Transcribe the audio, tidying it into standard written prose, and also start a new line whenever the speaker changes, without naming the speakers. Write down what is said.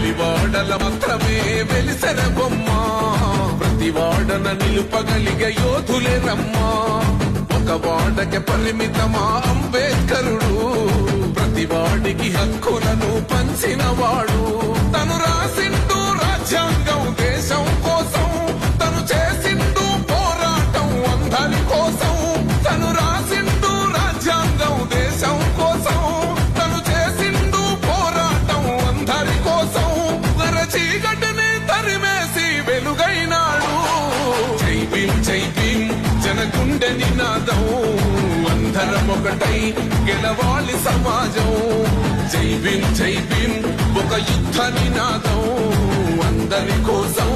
వెలివాడల మాత్రమే వెలిసెన బొమ్మ, ప్రతి వాడన నిలుపగలిగే యోధులే రమ్మా. ఒక వాడకి పరిమితమా అంబేద్కరుడు, ప్రతి వాడికి హక్కులను పంచిన వాడు. తను రాసిండు రాజ్యాంగం దేశం కోసం, తను చేసిండు పోరాటం అందరి కోసం. తను రాసిండు రాజ్యాంగం దేశం కోసం, తను చేసిండు పోరాటం అందరి కోసం. చీకటిని తరిమేసి వెలుగైనాడు. జై భీమ్ జై భీమ్ జనగుండె నినాదం, అందరం ఒకటై గెలవాలి సమాజం. జై భీమ్ ఒక యుద్ధ నినాదం అందరి కోసం.